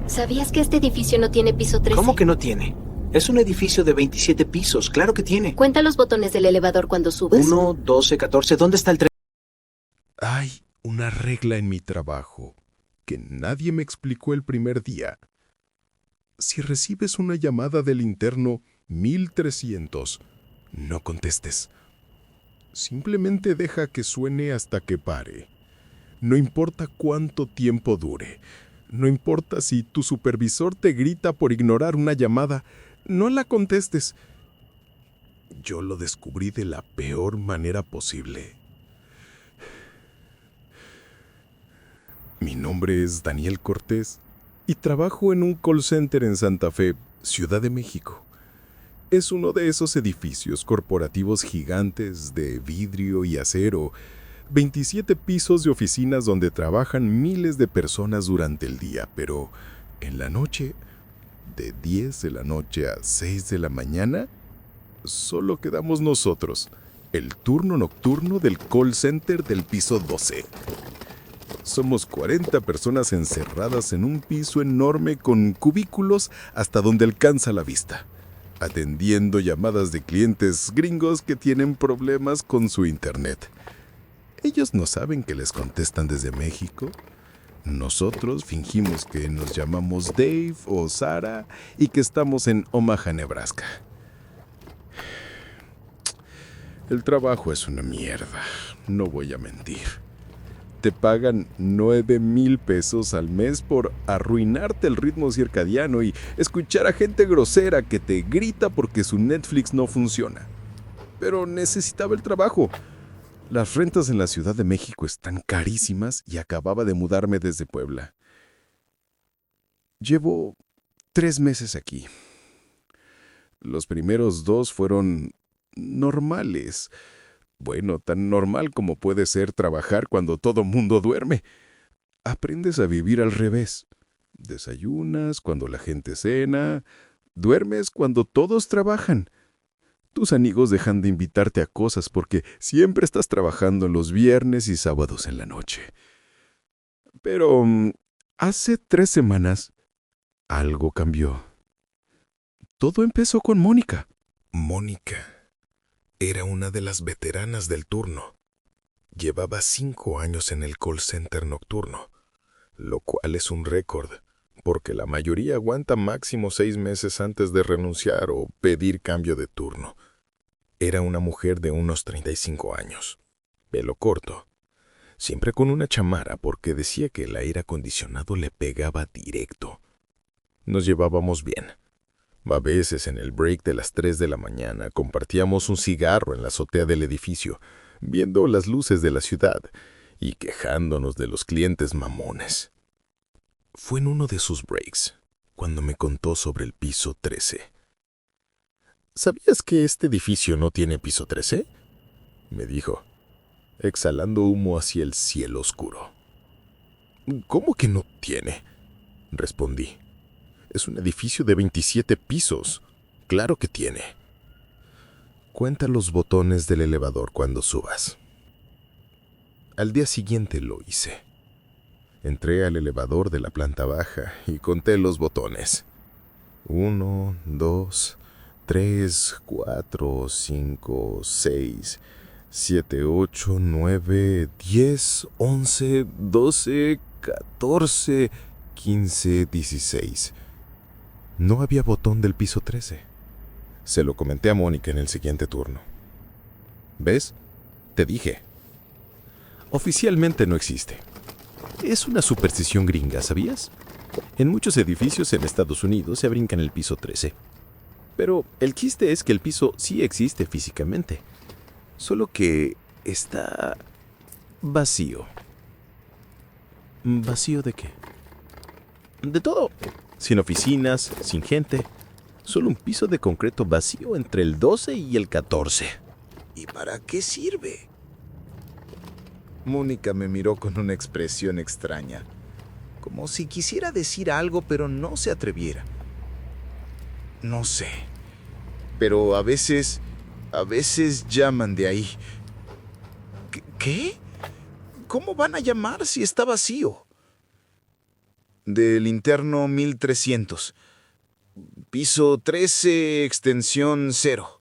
¿Sabías que este edificio no tiene piso 13? ¿Cómo que no tiene? Es un edificio de 27 pisos, claro que tiene. Cuenta los botones del elevador cuando subes. 1, 12, 14, ¿dónde está el 3? Hay una regla en mi trabajo que nadie me explicó el primer día. Si recibes una llamada del interno 1300, no contestes. Simplemente deja que suene hasta que pare. No importa cuánto tiempo dure. No importa si tu supervisor te grita por ignorar una llamada, no la contestes. Yo lo descubrí de la peor manera posible. Mi nombre es Daniel Cortés y trabajo en un call center en Santa Fe, Ciudad de México. Es uno de esos edificios corporativos gigantes de vidrio y acero, 27 pisos de oficinas donde trabajan miles de personas durante el día, pero en la noche, de 10 de la noche a 6 de la mañana, solo quedamos nosotros, el turno nocturno del call center del piso 12. Somos 40 personas encerradas en un piso enorme con cubículos hasta donde alcanza la vista, atendiendo llamadas de clientes gringos que tienen problemas con su internet. Ellos no saben que les contestan desde México. Nosotros fingimos que nos llamamos Dave o Sara y que estamos en Omaha, Nebraska. El trabajo es una mierda, no voy a mentir. Te pagan 9,000 pesos al mes por arruinarte el ritmo circadiano y escuchar a gente grosera que te grita porque su Netflix no funciona. Pero necesitaba el trabajo. Las rentas en la Ciudad de México están carísimas y acababa de mudarme desde Puebla. Llevo 3 meses aquí. Los primeros 2 fueron normales. Bueno, tan normal como puede ser trabajar cuando todo mundo duerme. Aprendes a vivir al revés. Desayunas cuando la gente cena, duermes cuando todos trabajan. Tus amigos dejan de invitarte a cosas porque siempre estás trabajando los viernes y sábados en la noche. Pero hace 3 semanas algo cambió. Todo empezó con Mónica. Mónica era una de las veteranas del turno. Llevaba 5 años en el call center nocturno, lo cual es un récord, porque la mayoría aguanta máximo 6 meses antes de renunciar o pedir cambio de turno. Era una mujer de unos 35 años, pelo corto, siempre con una chamarra porque decía que el aire acondicionado le pegaba directo. Nos llevábamos bien. A veces en el break de las 3 de la mañana compartíamos un cigarro en la azotea del edificio, viendo las luces de la ciudad y quejándonos de los clientes mamones. Fue en uno de sus breaks cuando me contó sobre el piso 13. ¿Sabías que este edificio no tiene piso 13? Me dijo, exhalando humo hacia el cielo oscuro. ¿Cómo que no tiene? Respondí. Es un edificio de 27 pisos. Claro que tiene. Cuenta los botones del elevador cuando subas. Al día siguiente lo hice. Entré al elevador de la planta baja y conté los botones. 1, 2, 3, 4, 5, 6, 7, 8, 9, 10, 11, 12, 14, 15, 16. No había botón del piso 13. Se lo comenté a Mónica en el siguiente turno. ¿Ves? Te dije. Oficialmente no existe. Es una superstición gringa, ¿sabías? En muchos edificios en Estados Unidos se brincan el piso 13. Pero el chiste es que el piso sí existe físicamente. Solo que está vacío. ¿Vacío de qué? De todo. Sin oficinas, sin gente. Solo un piso de concreto vacío entre el 12 y el 14. ¿Y para qué sirve? Mónica me miró con una expresión extraña, como si quisiera decir algo pero no se atreviera. No sé, pero a veces llaman de ahí. ¿Qué? ¿Cómo van a llamar si está vacío? del interno 1300. Piso 13, extensión 0.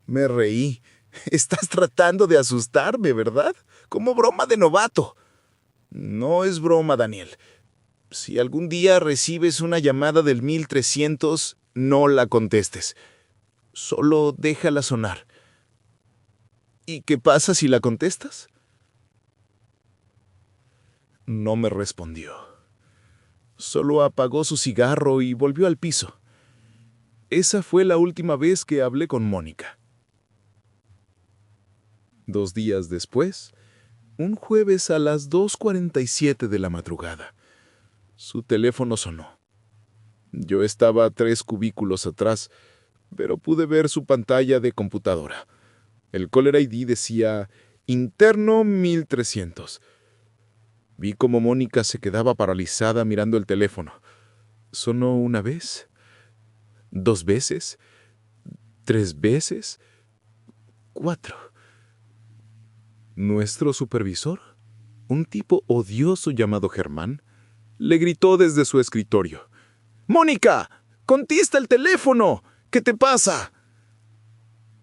Me reí. Estás tratando de asustarme, ¿verdad? Como broma de novato. No es broma, Daniel. Si algún día recibes una llamada del 1300, no la contestes. Solo déjala sonar. ¿Y qué pasa si la contestas? No me respondió. Solo apagó su cigarro y volvió al piso. Esa fue la última vez que hablé con Mónica. 2 días después, un jueves a las 2:47 de la madrugada, su teléfono sonó. Yo estaba a 3 cubículos atrás, pero pude ver su pantalla de computadora. El caller ID decía interno 1300. Vi cómo Mónica se quedaba paralizada mirando el teléfono. Sonó 1 vez, 2 veces, 3 veces, 4. Nuestro supervisor, un tipo odioso llamado Germán, le gritó desde su escritorio: «¡Mónica! ¡Contesta el teléfono! ¿Qué te pasa?».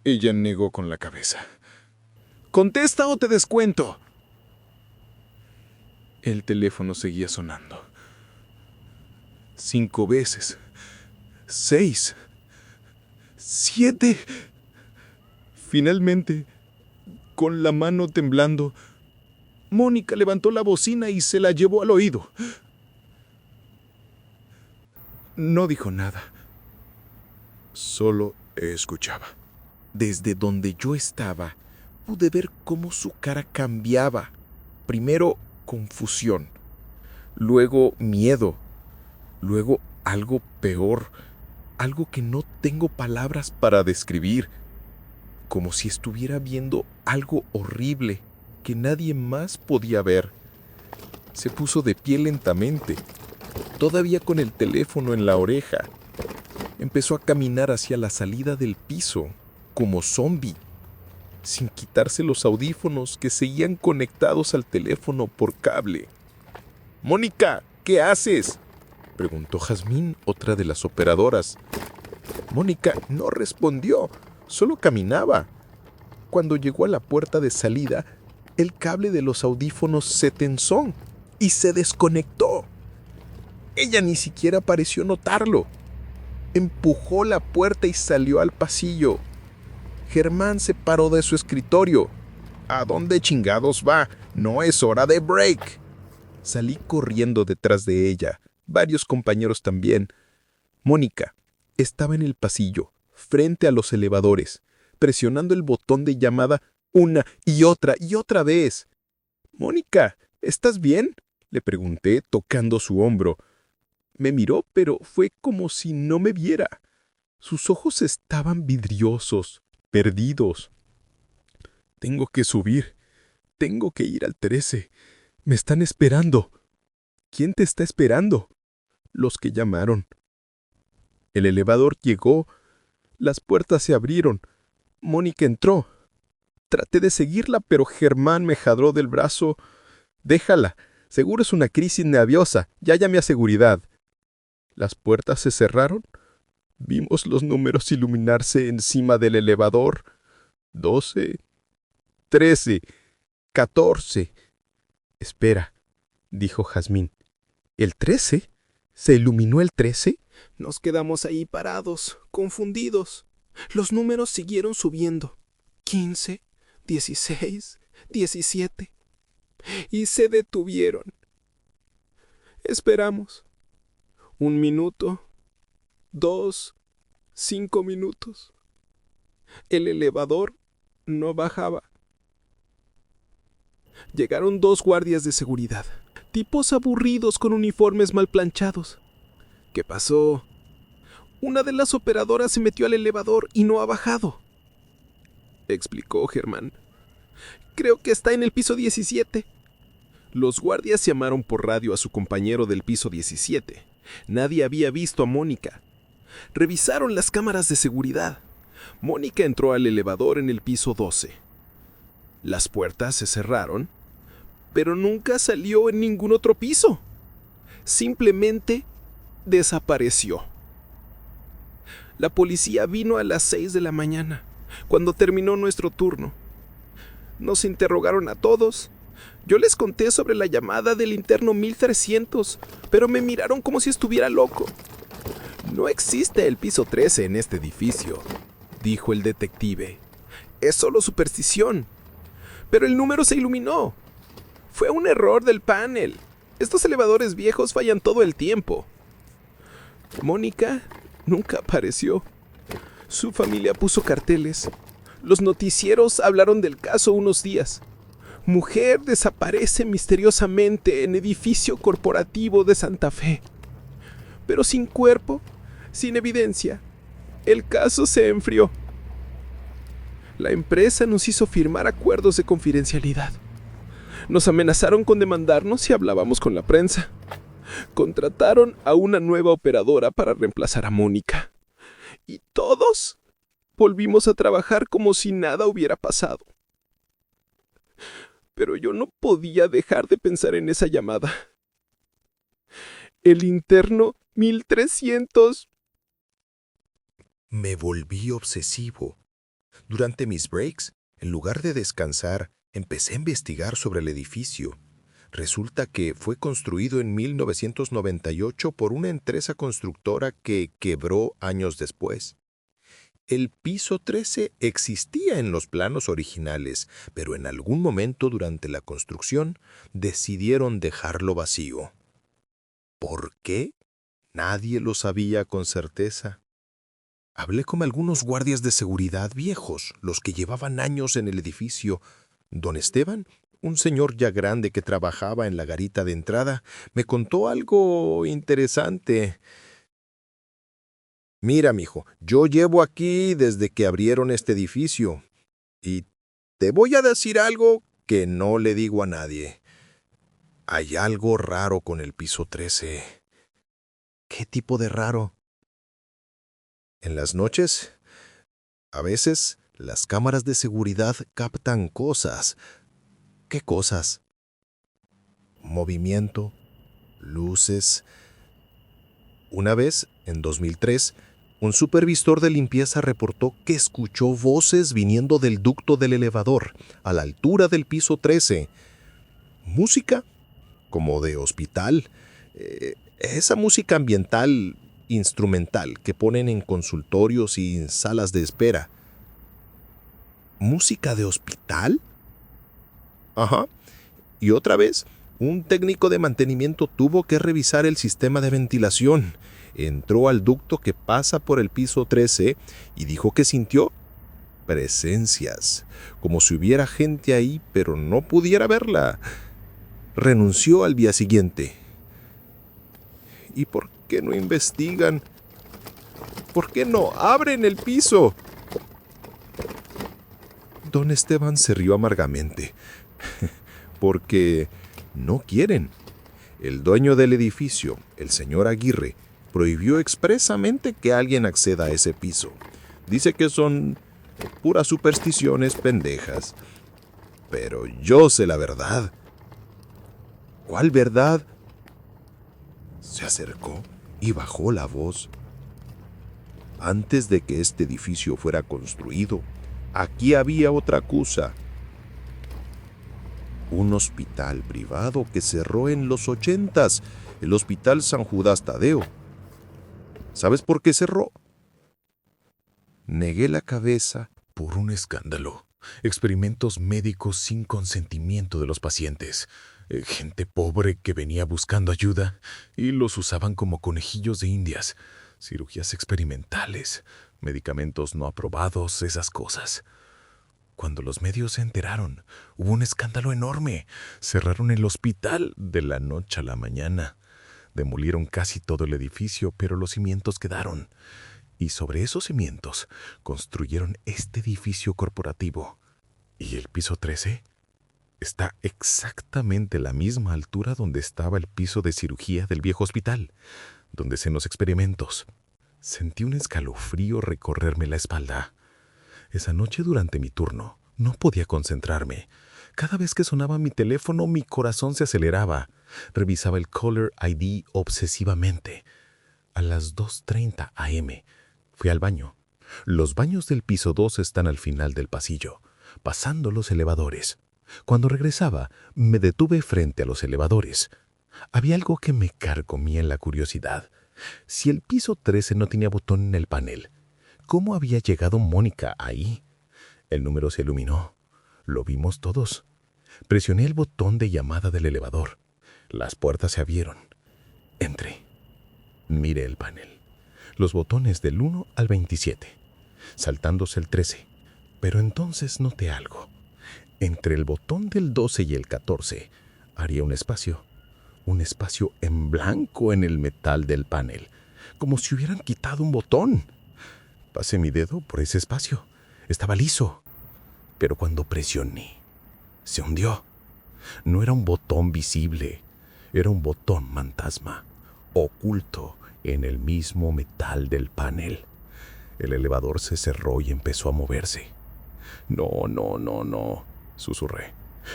Ella negó con la cabeza. «¡Contesta o te descuento!». El teléfono seguía sonando. 5 veces. 6. 7. Finalmente, con la mano temblando, Mónica levantó la bocina y se la llevó al oído. No dijo nada. Solo escuchaba. Desde donde yo estaba, pude ver cómo su cara cambiaba. Primero, confusión. Luego, miedo. Luego, algo peor. Algo que no tengo palabras para describir. Como si estuviera viendo algo horrible que nadie más podía ver. Se puso de pie lentamente, todavía con el teléfono en la oreja. Empezó a caminar hacia la salida del piso, como zombi, sin quitarse los audífonos que seguían conectados al teléfono por cable. «Mónica, ¿qué haces?», preguntó Jazmín, otra de las operadoras. Mónica no respondió, solo caminaba. Cuando llegó a la puerta de salida, el cable de los audífonos se tensó y se desconectó. Ella ni siquiera pareció notarlo. Empujó la puerta y salió al pasillo. Germán se paró de su escritorio. «¿A dónde chingados va? No es hora de break». Salí corriendo detrás de ella, varios compañeros también. Mónica estaba en el pasillo, frente a los elevadores, presionando el botón de llamada una y otra vez. «Mónica, ¿estás bien?», le pregunté, tocando su hombro. Me miró, pero fue como si no me viera. Sus ojos estaban vidriosos, perdidos. «Tengo que subir. Tengo que ir al 13. Me están esperando». «¿Quién te está esperando?». «Los que llamaron». El elevador llegó. Las puertas se abrieron. Mónica entró. Traté de seguirla, pero Germán me jaló del brazo. «Déjala. Seguro es una crisis nerviosa. Ya llamé a seguridad». Las puertas se cerraron. Vimos los números iluminarse encima del elevador. 12, 13, 14. «Espera», dijo Jazmín. «¿El 13? ¿Se iluminó el 13? Nos quedamos ahí parados, confundidos. Los números siguieron subiendo. 15, 16, 17. Y se detuvieron. Esperamos. 1 minuto, 2, 5 minutos. El elevador no bajaba. Llegaron 2 guardias de seguridad, tipos aburridos con uniformes mal planchados. «¿Qué pasó?». «Una de las operadoras se metió al elevador y no ha bajado», explicó Germán. «Creo que está en el piso 17». Los guardias llamaron por radio a su compañero del piso 17. Nadie había visto a Mónica. Revisaron las cámaras de seguridad. Mónica entró al elevador en el piso 12. Las puertas se cerraron, pero nunca salió en ningún otro piso. simplemente desapareció. La policía vino a las 6 de la mañana, cuando terminó nuestro turno. Nos interrogaron a todos. Yo les conté sobre la llamada del interno 1300, pero me miraron como si estuviera loco. No existe el piso 13 en este edificio, dijo el detective. Es solo superstición. Pero el número se iluminó. Fue un error del panel. Estos elevadores viejos fallan todo el tiempo. Mónica nunca apareció. Su familia puso carteles. Los noticieros hablaron del caso unos días. Mujer desaparece misteriosamente en edificio corporativo de Santa Fe. Pero sin cuerpo, sin evidencia, el caso se enfrió. La empresa nos hizo firmar acuerdos de confidencialidad. Nos amenazaron con demandarnos si hablábamos con la prensa. Contrataron a una nueva operadora para reemplazar a Mónica. Y todos volvimos a trabajar como si nada hubiera pasado. Pero yo no podía dejar de pensar en esa llamada. El interno 1300. Me volví obsesivo. Durante mis breaks, en lugar de descansar, empecé a investigar sobre el edificio. Resulta que fue construido en 1998 por una empresa constructora que quebró años después. El piso 13 existía en los planos originales, pero en algún momento durante la construcción decidieron dejarlo vacío. ¿Por qué? Nadie lo sabía con certeza. Hablé con algunos guardias de seguridad viejos, los que llevaban años en el edificio. Don Esteban, un señor ya grande que trabajaba en la garita de entrada, me contó algo interesante. Mira, mijo, yo llevo aquí desde que abrieron este edificio. Y te voy a decir algo que no le digo a nadie. Hay algo raro con el piso 13. ¿Qué tipo de raro? En las noches, a veces, las cámaras de seguridad captan cosas. ¿Qué cosas? Movimiento, luces. Una vez, en 2003, un supervisor de limpieza reportó que escuchó voces viniendo del ducto del elevador, a la altura del piso 13. Música, como de hospital. Esa música ambiental, instrumental, que ponen en consultorios y en salas de espera. ¿Música de hospital? Ajá. Y otra vez, un técnico de mantenimiento tuvo que revisar el sistema de ventilación. Entró al ducto que pasa por el piso 13 y dijo que sintió presencias, como si hubiera gente ahí, pero no pudiera verla. Renunció al día siguiente. ¿Y por qué no investigan? ¿Por qué no abren el piso? Don Esteban se rió amargamente. Porque no quieren. El dueño del edificio, el señor Aguirre, prohibió expresamente que alguien acceda a ese piso. Dice que son puras supersticiones pendejas. Pero yo sé la verdad. ¿Cuál verdad? Se acercó y bajó la voz. Antes de que este edificio fuera construido, aquí había otra cosa. Un hospital privado que cerró en los 80s, el Hospital San Judas Tadeo. ¿Sabes por qué cerró? Negué la cabeza. Por un escándalo. Experimentos médicos sin consentimiento de los pacientes. Gente pobre que venía buscando ayuda y los usaban como conejillos de indias. Cirugías experimentales, medicamentos no aprobados, esas cosas. Cuando los medios se enteraron, hubo un escándalo enorme. Cerraron el hospital de la noche a la mañana. Demolieron casi todo el edificio, pero los cimientos quedaron. Y sobre esos cimientos construyeron este edificio corporativo. ¿Y el piso 13? Está exactamente a la misma altura donde estaba el piso de cirugía del viejo hospital, donde hacen los experimentos. Sentí un escalofrío recorrerme la espalda. Esa noche durante mi turno no podía concentrarme. Cada vez que sonaba mi teléfono, mi corazón se aceleraba. Revisaba el Caller ID obsesivamente. A las 2:30 a.m. fui al baño. Los baños del piso 2 están al final del pasillo, pasando los elevadores. Cuando regresaba, me detuve frente a los elevadores. Había algo que me carcomía en la curiosidad. Si el piso 13 no tenía botón en el panel, ¿cómo había llegado Mónica ahí? El número se iluminó. Lo vimos todos. Presioné el botón de llamada del elevador. Las puertas se abrieron. Entré. Miré el panel. Los botones del 1 al 27. Saltándose el 13. Pero entonces noté algo. Entre el botón del 12 y el 14 haría un espacio en blanco en el metal del panel, como si hubieran quitado un botón. Pasé mi dedo por ese espacio. Estaba liso. Pero cuando presioné, se hundió. No era un botón visible, era un botón fantasma, oculto en el mismo metal del panel. El elevador se cerró y empezó a moverse. No, susurré,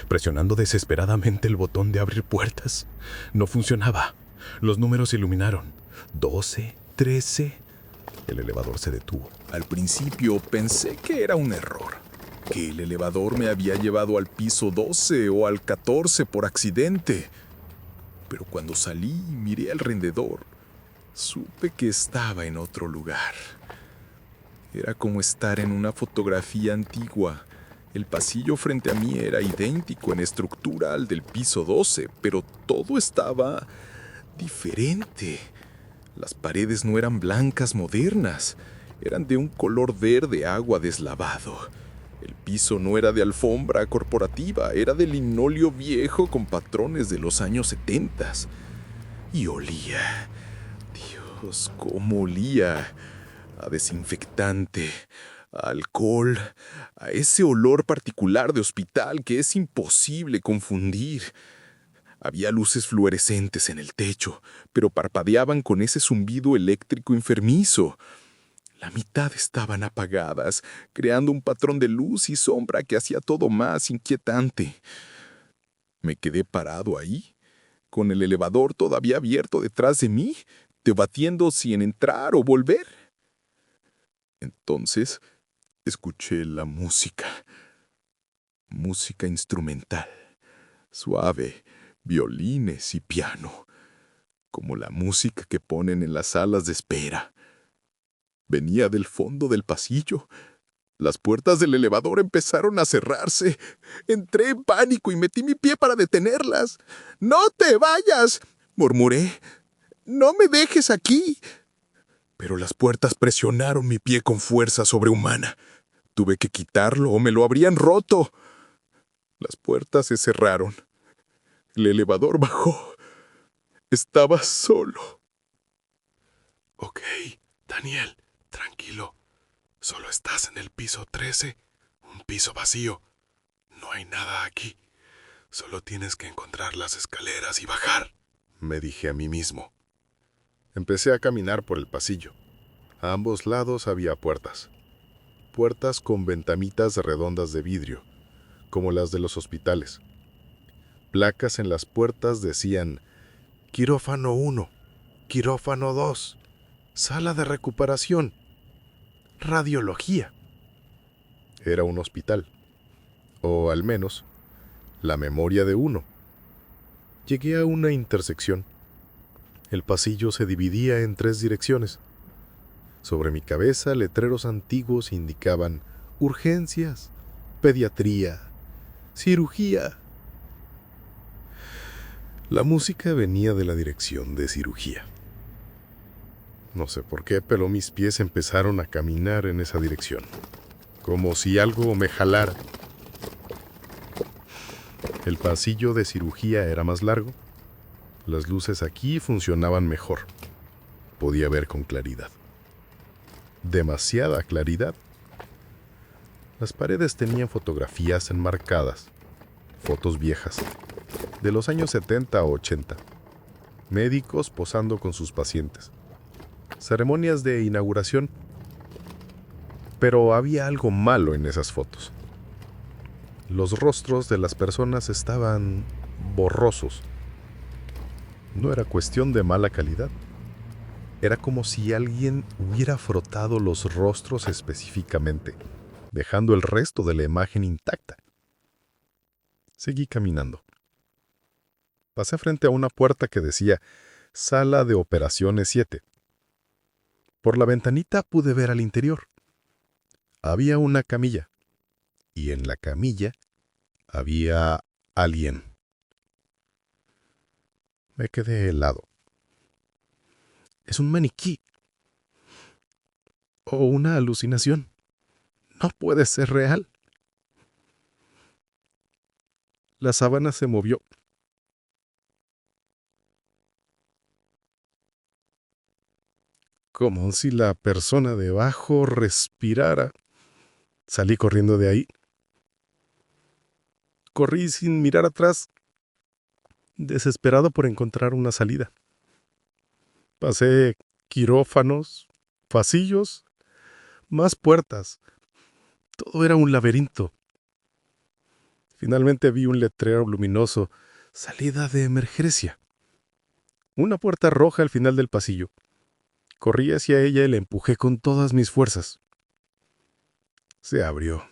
presionando desesperadamente el botón de abrir puertas. No funcionaba. Los números se iluminaron. 12, 13. El elevador se detuvo. Al principio pensé que era un error, que el elevador me había llevado al piso 12 o al 14 por accidente. Pero cuando salí y miré alrededor, supe que estaba en otro lugar. Era como estar en una fotografía antigua. El pasillo frente a mí era idéntico en estructura al del piso 12, pero todo estaba diferente. Las paredes no eran blancas modernas, eran de un color verde agua deslavado. El piso no era de alfombra corporativa, era de linóleo viejo con patrones de los años 70. Y olía. Dios, cómo olía. A desinfectante, a alcohol, a ese olor particular de hospital que es imposible confundir. Había luces fluorescentes en el techo, pero parpadeaban con ese zumbido eléctrico enfermizo. La mitad estaban apagadas, creando un patrón de luz y sombra que hacía todo más inquietante. Me quedé parado ahí, con el elevador todavía abierto detrás de mí, debatiendo si en entrar o volver. Entonces escuché la música. Música instrumental, suave, violines y piano, como la música que ponen en las salas de espera. Venía del fondo del pasillo. Las puertas del elevador empezaron a cerrarse. Entré en pánico y metí mi pie para detenerlas. ¡No te vayas!, murmuré. ¡No me dejes aquí! Pero las puertas presionaron mi pie con fuerza sobrehumana. Tuve que quitarlo o me lo habrían roto. Las puertas se cerraron. El elevador bajó. Estaba solo. Ok, Daniel, tranquilo. Solo estás en el piso 13, un piso vacío. No hay nada aquí. Solo tienes que encontrar las escaleras y bajar, me dije a mí mismo. Empecé a caminar por el pasillo. A ambos lados había puertas. Puertas con ventanitas redondas de vidrio, como las de los hospitales. Placas en las puertas decían quirófano 1, quirófano 2, sala de recuperación, radiología. Era un hospital, o al menos la memoria de uno. Llegué a una intersección. El pasillo se dividía en 3 direcciones. Sobre mi cabeza, letreros antiguos indicaban urgencias, pediatría, cirugía. La música venía de la dirección de cirugía. No sé por qué, pero mis pies empezaron a caminar en esa dirección, como si algo me jalara. El pasillo de cirugía era más largo. Las luces aquí funcionaban mejor. Podía ver con claridad. Demasiada claridad. Las paredes tenían fotografías enmarcadas, fotos viejas, de los años 70 o 80. Médicos posando con sus pacientes. Ceremonias de inauguración. Pero había algo malo en esas fotos. Los rostros de las personas estaban borrosos. No era cuestión de mala calidad. Era como si alguien hubiera frotado los rostros específicamente, dejando el resto de la imagen intacta. Seguí caminando. Pasé frente a una puerta que decía Sala de Operaciones 7. Por la ventanita pude ver al interior. Había una camilla, y en la camilla había alguien. Me quedé helado. Es un maniquí. O una alucinación. No puede ser real. La sábana se movió. Como si la persona debajo respirara. Salí corriendo de ahí. Corrí sin mirar atrás, desesperado por encontrar una salida. Pasé quirófanos, pasillos, más puertas. Todo era un laberinto. Finalmente vi un letrero luminoso, salida de emergencia. Una puerta roja al final del pasillo. Corrí hacia ella y la empujé con todas mis fuerzas. Se abrió.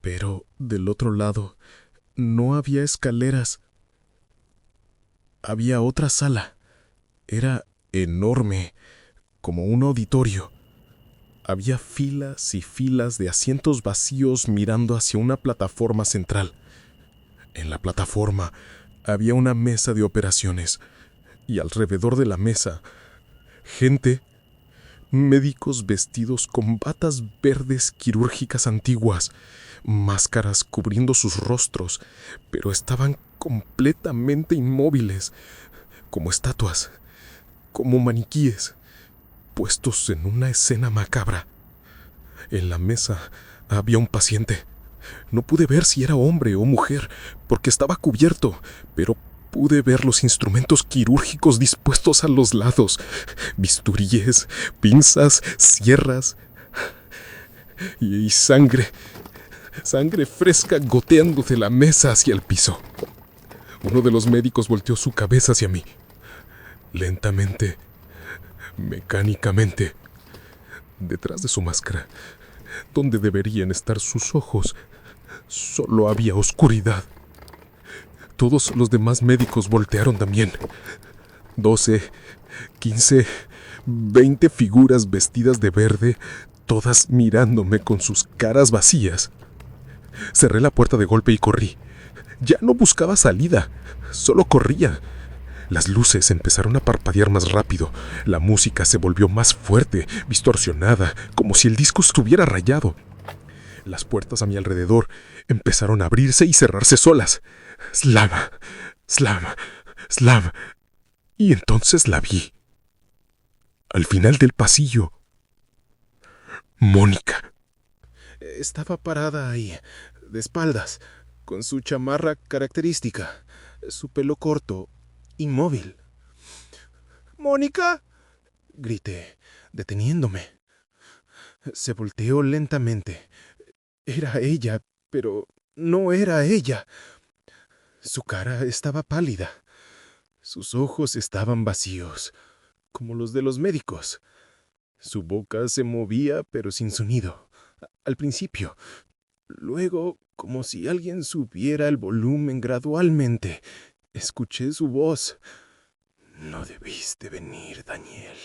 Pero del otro lado no había escaleras. Había otra sala. Era enorme, como un auditorio. Había filas y filas de asientos vacíos mirando hacia una plataforma central. En la plataforma había una mesa de operaciones y alrededor de la mesa, gente, médicos vestidos con batas verdes quirúrgicas antiguas, máscaras cubriendo sus rostros, pero estaban completamente inmóviles, como estatuas, como maniquíes, puestos en una escena macabra. En la mesa había un paciente. No pude ver si era hombre o mujer, porque estaba cubierto, pero pude ver los instrumentos quirúrgicos dispuestos a los lados, bisturíes, pinzas, sierras y sangre fresca goteando de la mesa hacia el piso. Uno de los médicos volteó su cabeza hacia mí. Lentamente, mecánicamente, detrás de su máscara, donde deberían estar sus ojos, solo había oscuridad. Todos los demás médicos voltearon también. 12, 15, 20 figuras vestidas de verde, todas mirándome con sus caras vacías. Cerré la puerta de golpe y corrí. Ya no buscaba salida, solo corría. Las luces empezaron a parpadear más rápido. La música se volvió más fuerte, distorsionada, como si el disco estuviera rayado. Las puertas a mi alrededor empezaron a abrirse y cerrarse solas. Slam, slam, slam. Y entonces la vi. Al final del pasillo. Mónica. Estaba parada ahí, de espaldas, con su chamarra característica, su pelo corto, inmóvil. ¡Mónica! Grité, deteniéndome. Se volteó lentamente. Era ella, pero no era ella. Su cara estaba pálida. Sus ojos estaban vacíos, como los de los médicos. Su boca se movía, pero sin sonido. Al principio. Luego, como si alguien subiera el volumen gradualmente, escuché su voz. No debiste venir, Daniel.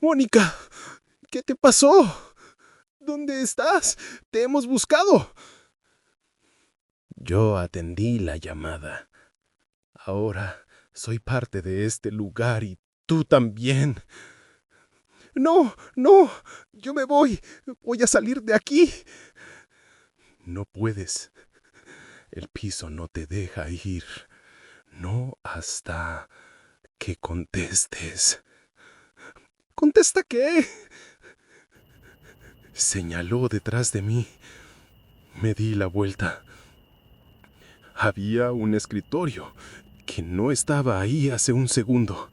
¡Mónica! ¿Qué te pasó? ¿Dónde estás? Te hemos buscado. Yo atendí la llamada. Ahora soy parte de este lugar y tú también. No, no, yo me voy. Voy a salir de aquí. No puedes. El piso no te deja ir. No hasta que contestes. ¿Contesta qué? Señaló detrás de mí. Me di la vuelta. Había un escritorio que no estaba ahí hace un segundo.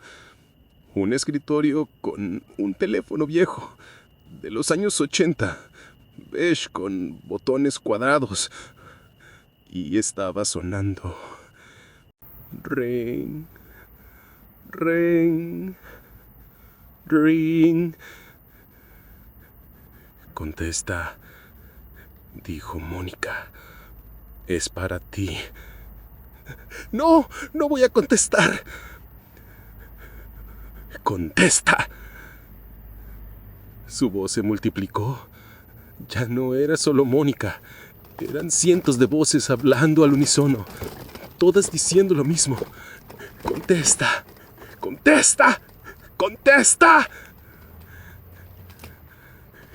Un escritorio con un teléfono viejo, de los años 80, beige con botones cuadrados. Y estaba sonando. Ring, ring, ring. Contesta, dijo Mónica. Es para ti. No, no voy a contestar. Contesta. Su voz se multiplicó. Ya no era solo Mónica. Eran cientos de voces hablando al unísono, todas diciendo lo mismo. Contesta. Contesta. Contesta.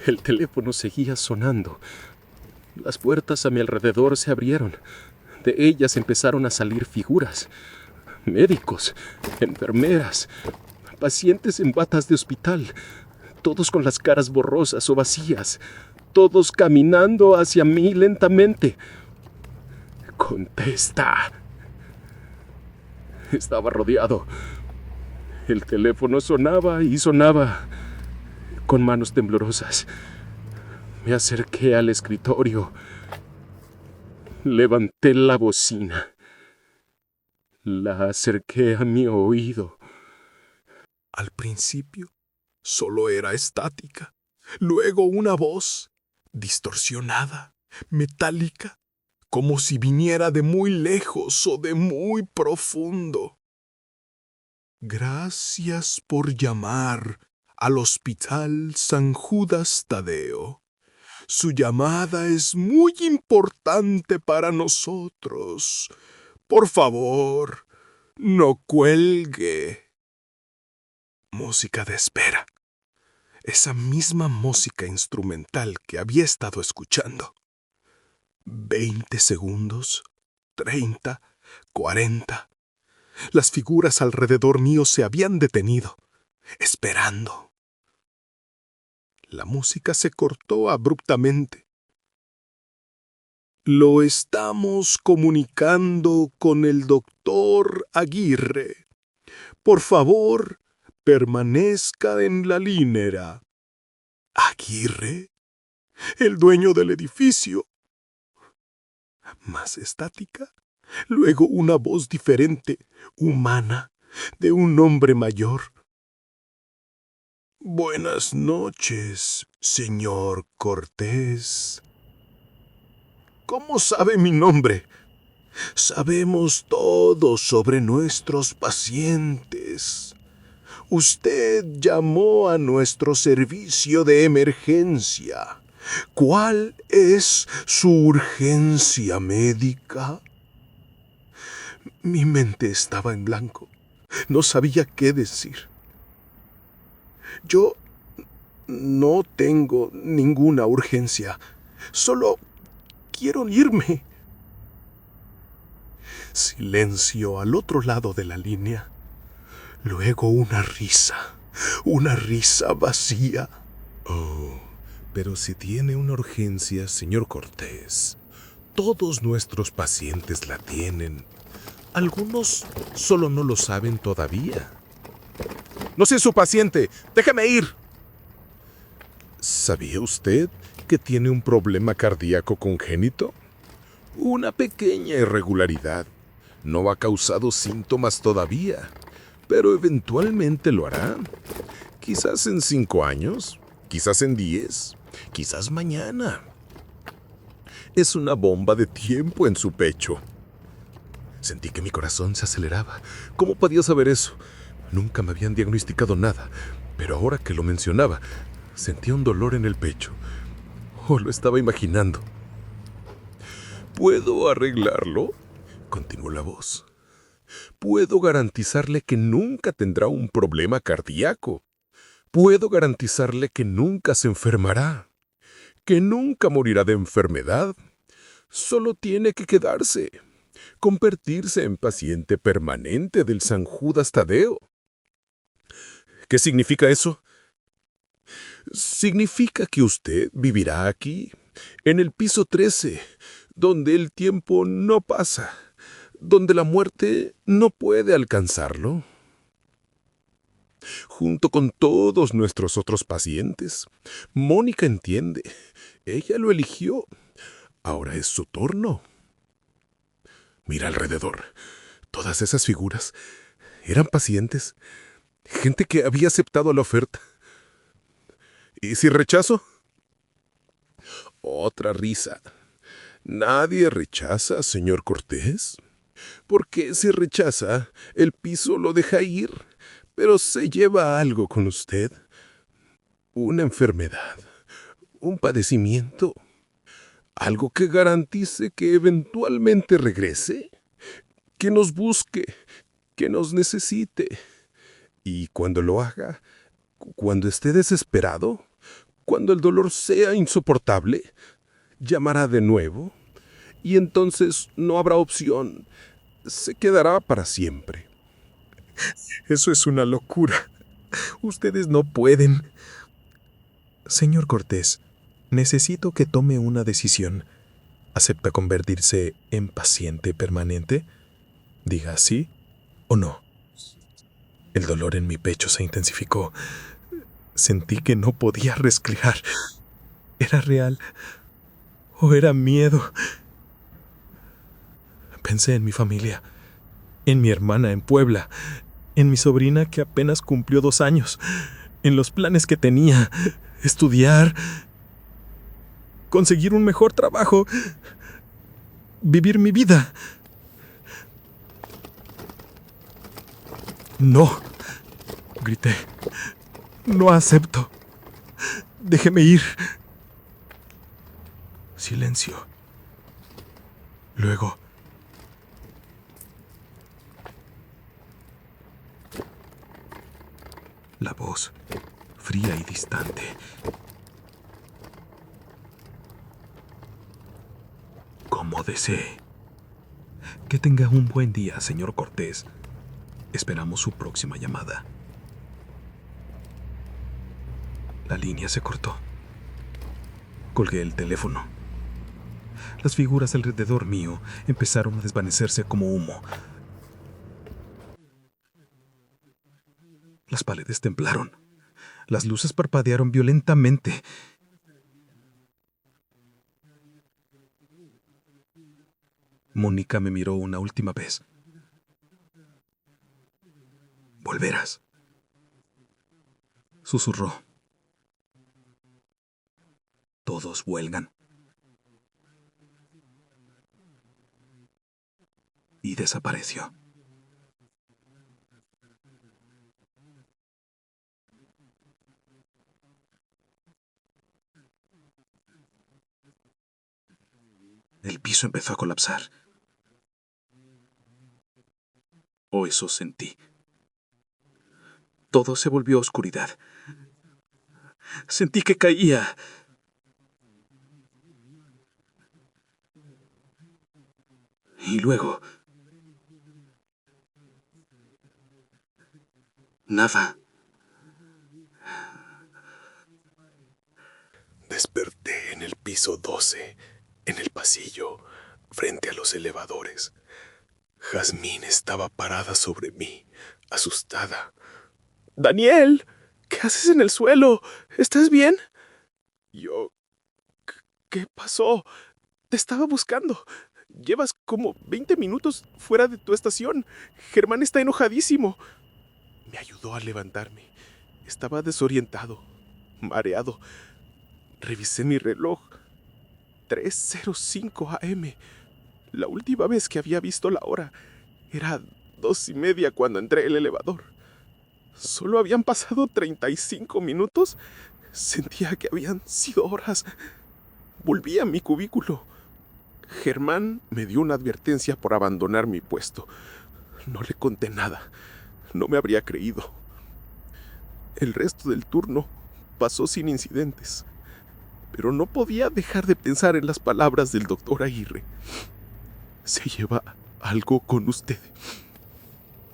El teléfono seguía sonando. Las puertas a mi alrededor se abrieron. De ellas empezaron a salir figuras. Médicos, enfermeras, pacientes en batas de hospital, todos con las caras borrosas o vacías, todos caminando hacia mí lentamente. Contesta. Estaba rodeado. El teléfono sonaba y sonaba. Con manos temblorosas, me acerqué al escritorio. Levanté la bocina. La acerqué a mi oído. Al principio solo era estática, luego una voz, distorsionada, metálica, como si viniera de muy lejos o de muy profundo. Gracias por llamar al Hospital San Judas Tadeo. Su llamada es muy importante para nosotros. Por favor, no cuelgue. Música de espera. Esa misma música instrumental que había estado escuchando. 20 segundos, 30, 40. Las figuras alrededor mío se habían detenido, esperando. La música se cortó abruptamente. Lo estamos comunicando con el doctor Aguirre. Por favor, permanezca en la línea. ¿Aguirre? El dueño del edificio. Más estática. Luego una voz diferente, humana, de un hombre mayor. Buenas noches, señor Cortés. ¿Cómo sabe mi nombre? Sabemos todo sobre nuestros pacientes. Usted llamó a nuestro servicio de emergencia. ¿Cuál es su urgencia médica? Mi mente estaba en blanco. No sabía qué decir. Yo no tengo ninguna urgencia. Solo quiero irme. Silencio al otro lado de la línea. Luego una risa vacía. Oh, pero si tiene una urgencia, señor Cortés, todos nuestros pacientes la tienen. Algunos solo no lo saben todavía. No soy su paciente. ¡Déjeme ir! ¿Sabía usted que tiene un problema cardíaco congénito? Una pequeña irregularidad. No ha causado síntomas todavía, pero eventualmente lo hará. Quizás en 5 años, quizás en 10, quizás mañana. Es una bomba de tiempo en su pecho. Sentí que mi corazón se aceleraba. ¿Cómo podía saber eso? Nunca me habían diagnosticado nada, pero ahora que lo mencionaba, sentía un dolor en el pecho. O lo estaba imaginando. ¿Puedo arreglarlo?, continuó la voz. Puedo garantizarle que nunca tendrá un problema cardíaco. Puedo garantizarle que nunca se enfermará, que nunca morirá de enfermedad. Solo tiene que quedarse, convertirse en paciente permanente del San Judas Tadeo. ¿Qué significa eso? Significa que usted vivirá aquí, en el piso 13, donde el tiempo no pasa, donde la muerte no puede alcanzarlo. Junto con todos nuestros otros pacientes. Mónica entiende. Ella lo eligió. Ahora es su turno. Mira alrededor. Todas esas figuras eran pacientes, gente que había aceptado la oferta. ¿Y si rechazo? Otra risa. Nadie rechaza, señor Cortés. Porque si rechaza, el piso lo deja ir, pero se lleva algo con usted. Una enfermedad, un padecimiento, algo que garantice que eventualmente regrese, que nos busque, que nos necesite. Y cuando lo haga, cuando esté desesperado, cuando el dolor sea insoportable, llamará de nuevo y entonces no habrá opción. Se quedará para siempre. Eso es una locura. Ustedes no pueden. Señor Cortés, necesito que tome una decisión. ¿Acepta convertirse en paciente permanente? Diga sí o no. El dolor en mi pecho se intensificó. Sentí que no podía respirar. ¿Era real o era miedo? Pensé en mi familia, en mi hermana en Puebla, en mi sobrina que apenas cumplió 2 años, en los planes que tenía, estudiar, conseguir un mejor trabajo, vivir mi vida. No, grité, no acepto. Déjeme ir. Silencio. Luego, la voz, fría y distante. Como desee. Que tenga un buen día, señor Cortés. Esperamos su próxima llamada. La línea se cortó. Colgué el teléfono. Las figuras alrededor mío empezaron a desvanecerse como humo. Las paredes temblaron. Las luces parpadearon violentamente. Mónica me miró una última vez. Volverás, susurró. Todos huelgan. Y desapareció. El piso empezó a colapsar. O eso sentí. Todo se volvió oscuridad. Sentí que caía. Y luego... nada. Desperté en el piso 12, en el pasillo, frente a los elevadores. Jazmín estaba parada sobre mí, asustada. Daniel, ¿qué haces en el suelo? ¿Estás bien? Yo... ¿Qué pasó? Te estaba buscando. Llevas como 20 minutos fuera de tu estación. Germán está enojadísimo. Me ayudó a levantarme. Estaba desorientado, mareado. Revisé mi reloj. 3:05 a.m. La última vez que había visto la hora era 2:30 cuando entré el elevador. Solo habían pasado 35 minutos. Sentía que habían sido horas. Volví a mi cubículo. Germán me dio una advertencia por abandonar mi puesto. No le conté nada. No me habría creído. El resto del turno pasó sin incidentes. Pero no podía dejar de pensar en las palabras del doctor Aguirre. Se lleva algo con usted.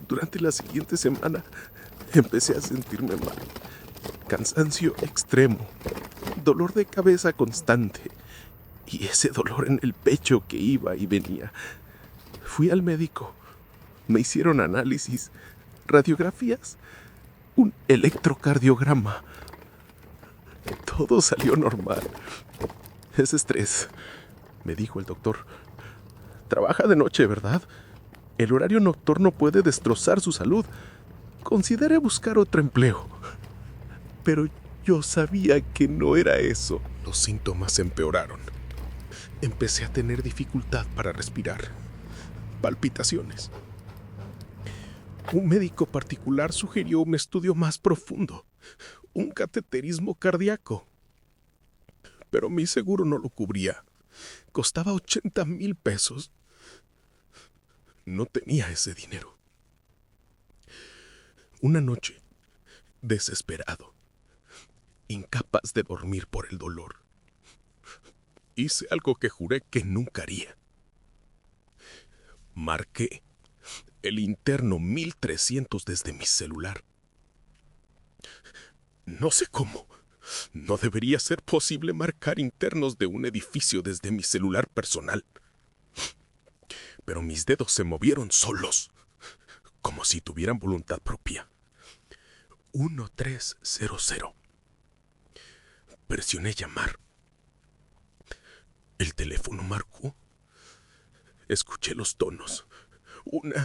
Durante la siguiente semana empecé a sentirme mal. Cansancio extremo, dolor de cabeza constante y ese dolor en el pecho que iba y venía. Fui al médico. Me hicieron análisis, radiografías, un electrocardiograma. Todo salió normal. Es estrés, me dijo el doctor. Trabaja de noche, ¿verdad? El horario nocturno puede destrozar su salud. Considere buscar otro empleo. Pero yo sabía que no era eso. Los síntomas empeoraron. Empecé a tener dificultad para respirar. Palpitaciones. Un médico particular sugirió un estudio más profundo. Un cateterismo cardíaco. Pero mi seguro no lo cubría. Costaba 80,000 pesos. No tenía ese dinero. Una noche, desesperado, incapaz de dormir por el dolor, hice algo que juré que nunca haría. Marqué el interno 1300 desde mi celular. No sé cómo. No debería ser posible marcar internos de un edificio desde mi celular personal. Pero mis dedos se movieron solos, como si tuvieran voluntad propia. 1300. Presioné llamar. El teléfono marcó. Escuché los tonos. 1,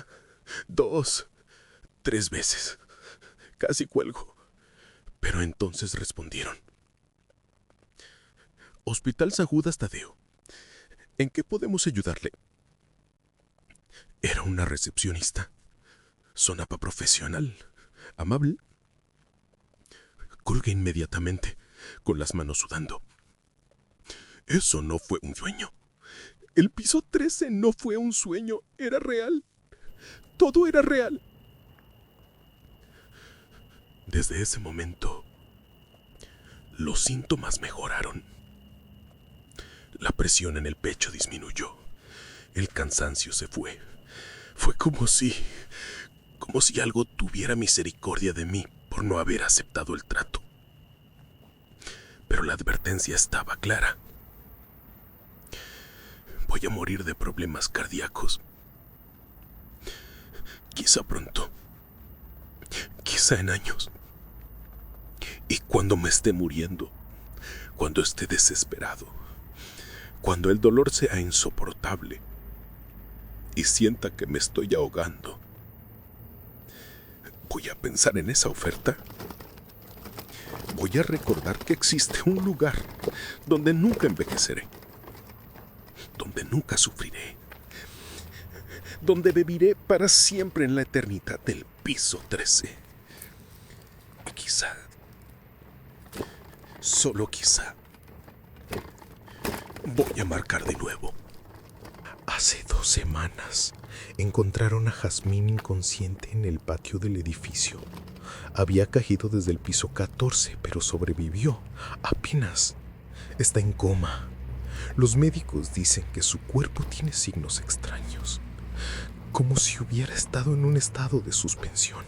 2, 3 veces. Casi cuelgo. Pero entonces respondieron. Hospital San Judas Tadeo. ¿En qué podemos ayudarle? Era una recepcionista. Sonaba profesional, amable. Colgué inmediatamente, con las manos sudando. Eso no fue un sueño. El piso 13 no fue un sueño, era real. Todo era real. Desde ese momento, los síntomas mejoraron. La presión en el pecho disminuyó. El cansancio se fue. Fue como si algo tuviera misericordia de mí por no haber aceptado el trato. Pero la advertencia estaba clara. Voy a morir de problemas cardíacos. Quizá pronto. Quizá en años. Y cuando me esté muriendo, cuando esté desesperado, cuando el dolor sea insoportable y sienta que me estoy ahogando, voy a pensar en esa oferta. Voy a recordar que existe un lugar donde nunca envejeceré, donde nunca sufriré, donde viviré para siempre en la eternidad del piso 13. Y quizá, solo quizá, voy a marcar de nuevo. Hace 2 semanas encontraron a Jazmín inconsciente en el patio del edificio. Había caído desde el piso 14, pero sobrevivió. Apenas. Está en coma. Los médicos dicen que su cuerpo tiene signos extraños, como si hubiera estado en un estado de suspensión.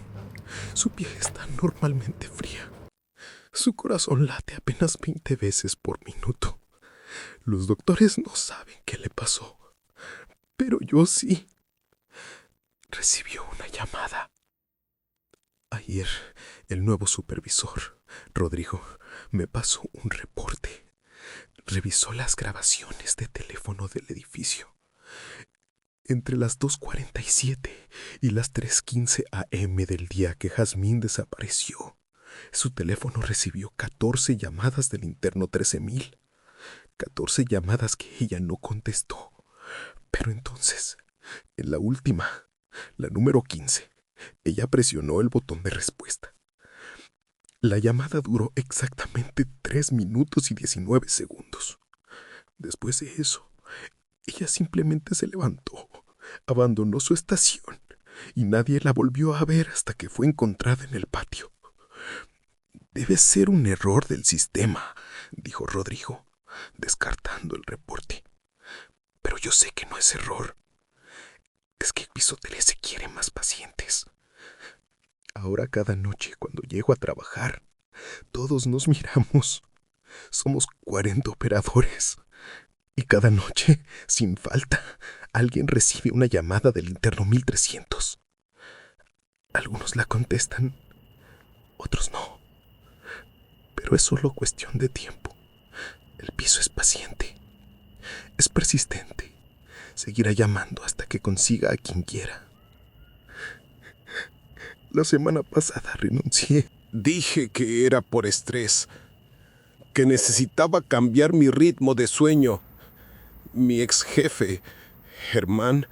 Su piel está normalmente fría. Su corazón late apenas 20 veces por minuto. Los doctores no saben qué le pasó, pero yo sí. Recibió una llamada. Ayer, el nuevo supervisor, Rodrigo, me pasó un reporte. Revisó las grabaciones de teléfono del edificio. Entre las 2:47 y las 3:15 a.m. del día que Jazmín desapareció, su teléfono recibió 14 llamadas del interno 13,000. 14 llamadas que ella no contestó. Pero entonces, en la última, la número 15, ella presionó el botón de respuesta. La llamada duró exactamente 3 minutos y 19 segundos. Después de eso, ella simplemente se levantó, abandonó su estación y nadie la volvió a ver hasta que fue encontrada en el patio. Debe ser un error del sistema, dijo Rodrigo, descartando el reporte. Pero yo sé que no es error. Es que el piso 13 quiere más pacientes. Ahora cada noche cuando llego a trabajar, todos nos miramos. Somos 40 operadores. Y cada noche, sin falta, alguien recibe una llamada del interno 1300. Algunos la contestan, otros no. Pero es solo cuestión de tiempo. El piso es paciente. Es persistente. Seguirá llamando hasta que consiga a quien quiera. La semana pasada renuncié. Dije que era por estrés, que necesitaba cambiar mi ritmo de sueño. Mi ex jefe, Germán,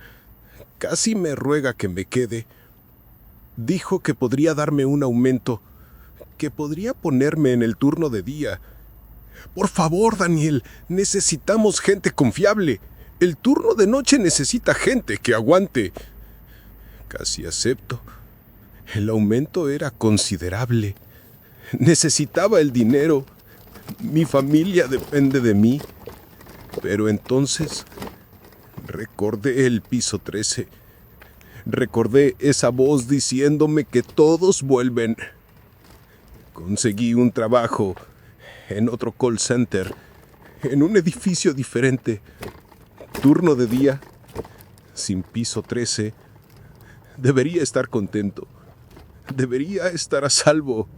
casi me ruega que me quede. Dijo que podría darme un aumento, que podría ponerme en el turno de día. Por favor, Daniel, necesitamos gente confiable. El turno de noche necesita gente que aguante. Casi acepto. El aumento era considerable. Necesitaba el dinero. Mi familia depende de mí. Pero entonces recordé el piso 13. Recordé esa voz diciéndome que todos vuelven. Conseguí un trabajo en otro call center, en un edificio diferente. Turno de día, sin piso 13. Debería estar contento. Debería estar a salvo.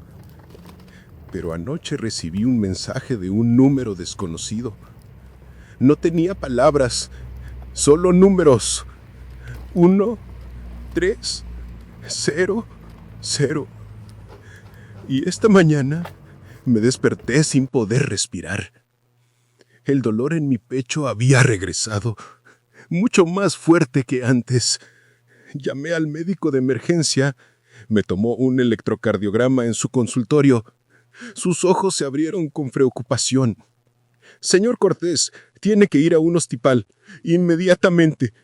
Pero anoche recibí un mensaje de un número desconocido. No tenía palabras, solo números. 1, 3, 0, 0. Y esta mañana me desperté sin poder respirar. El dolor en mi pecho había regresado, mucho más fuerte que antes. Llamé al médico de emergencia. Me tomó un electrocardiograma en su consultorio. Sus ojos se abrieron con preocupación. Señor Cortés, tiene que ir a un hospital, inmediatamente.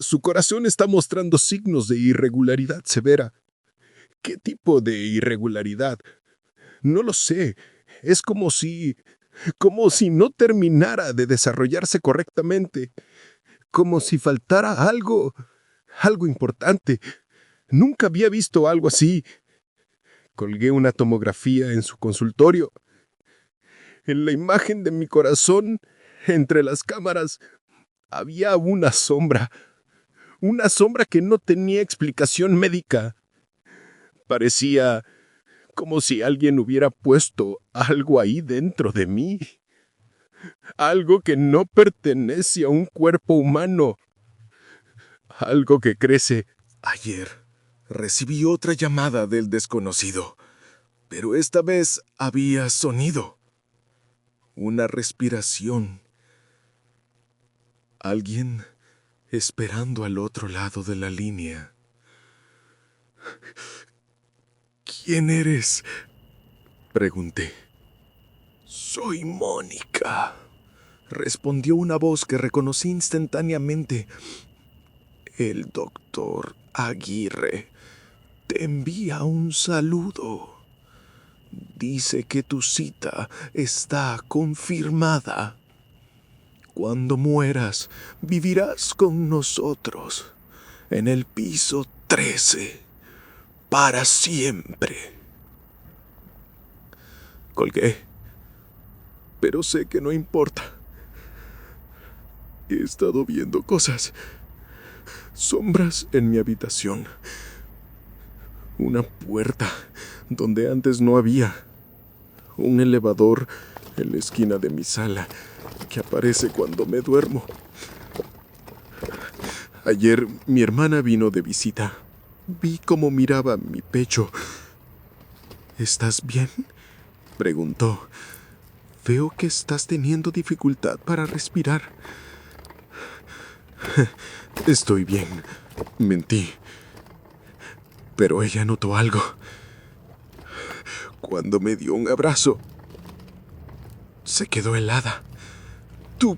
Su corazón está mostrando signos de irregularidad severa. ¿Qué tipo de irregularidad? No lo sé. Es como si no terminara de desarrollarse correctamente. Como si faltara algo importante. Nunca había visto algo así. Colgué una tomografía en su consultorio. En la imagen de mi corazón, entre las cámaras, había una sombra que no tenía explicación médica. Parecía como si alguien hubiera puesto algo ahí dentro de mí. Algo que no pertenece a un cuerpo humano. Algo que crece. Ayer recibí otra llamada del desconocido, pero esta vez había sonido. Una respiración. Alguien esperando al otro lado de la línea. ¿Quién eres?, pregunté. Soy Mónica, respondió una voz que reconocí instantáneamente. El doctor Aguirre te envía un saludo. Dice que tu cita está confirmada. Cuando mueras, vivirás con nosotros en el piso 13 para siempre. Colgué, pero sé que no importa. He estado viendo cosas, sombras en mi habitación. Una puerta donde antes no había. Un elevador en la esquina de mi sala que aparece cuando me duermo. Ayer mi hermana vino de visita. Vi cómo miraba mi pecho. ¿Estás bien?, preguntó. Veo que estás teniendo dificultad para respirar. Estoy bien, mentí. Pero ella notó algo. Cuando me dio un abrazo, se quedó helada. Tu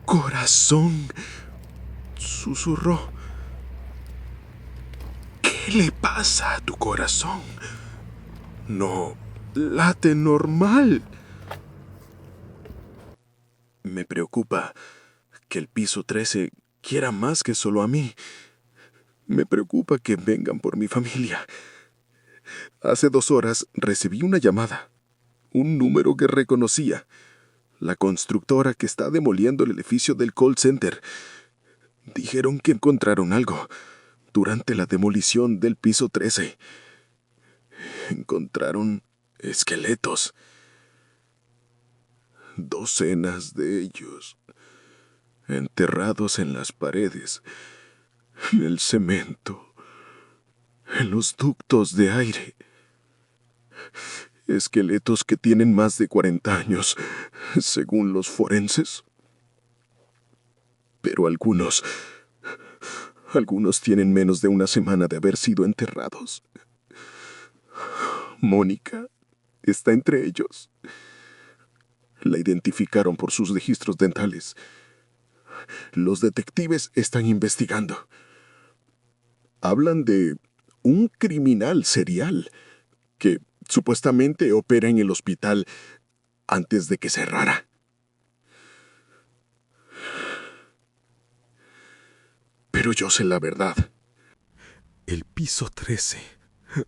corazón, susurró. ¿Qué le pasa a tu corazón? No late normal. Me preocupa que el piso 13 quiera más que solo a mí. Me preocupa que vengan por mi familia. Hace 2 horas recibí una llamada. Un número que reconocía. La constructora que está demoliendo el edificio del call center. Dijeron que encontraron algo durante la demolición del piso 13. Encontraron esqueletos. Docenas de ellos, enterrados en las paredes, en el cemento, en los ductos de aire. Esqueletos que tienen más de 40 años, según los forenses. Pero algunos tienen menos de una semana de haber sido enterrados. Mónica está entre ellos. La identificaron por sus registros dentales. Los detectives están investigando. Hablan de un criminal serial que supuestamente opera en el hospital antes de que cerrara. Pero yo sé la verdad. El piso 13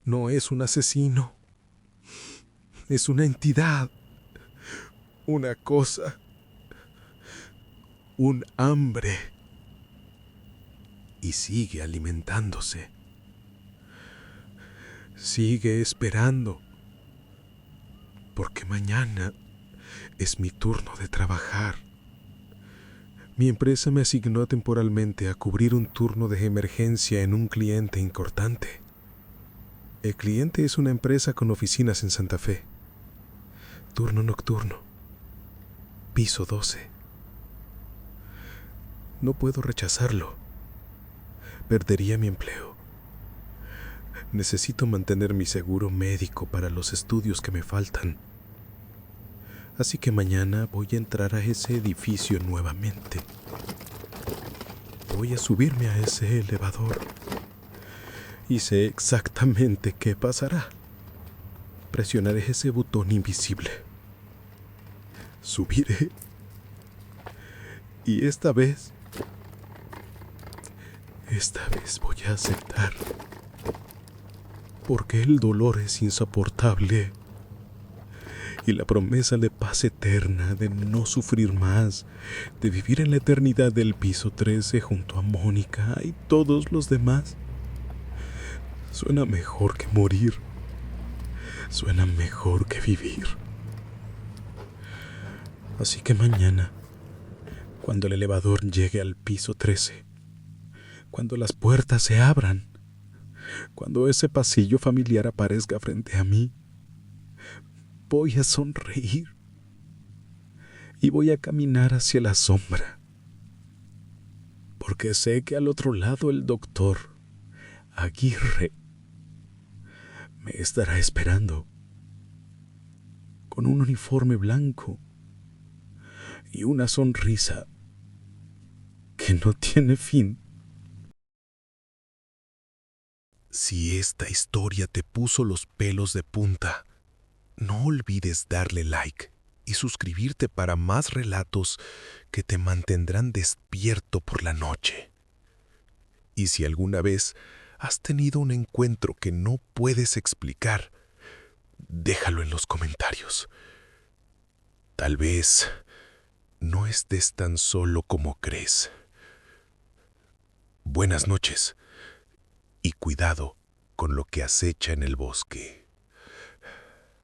no es un asesino. Es una entidad. Una cosa. Un hambre. Y sigue alimentándose. Sigue esperando. Porque mañana es mi turno de trabajar. Mi empresa me asignó temporalmente a cubrir un turno de emergencia en un cliente importante. El cliente es una empresa con oficinas en Santa Fe. Turno nocturno. Piso 12. No puedo rechazarlo. Perdería mi empleo. Necesito mantener mi seguro médico para los estudios que me faltan. Así que mañana voy a entrar a ese edificio nuevamente. Voy a subirme a ese elevador. Y sé exactamente qué pasará. Presionaré ese botón invisible. Subiré. Y esta vez voy a aceptar. Porque el dolor es insoportable. Y la promesa de paz eterna, de no sufrir más, de vivir en la eternidad del piso 13 junto a Mónica y todos los demás, suena mejor que morir. Suena mejor que vivir. Así que mañana, cuando el elevador llegue al piso 13, cuando las puertas se abran, cuando ese pasillo familiar aparezca frente a mí, voy a sonreír y voy a caminar hacia la sombra, porque sé que al otro lado el doctor Aguirre me estará esperando con un uniforme blanco y una sonrisa que no tiene fin. Si esta historia te puso los pelos de punta, no olvides darle like y suscribirte para más relatos que te mantendrán despierto por la noche. Y si alguna vez has tenido un encuentro que no puedes explicar, déjalo en los comentarios. Tal vez no estés tan solo como crees. Buenas noches y cuidado con lo que acecha en el bosque.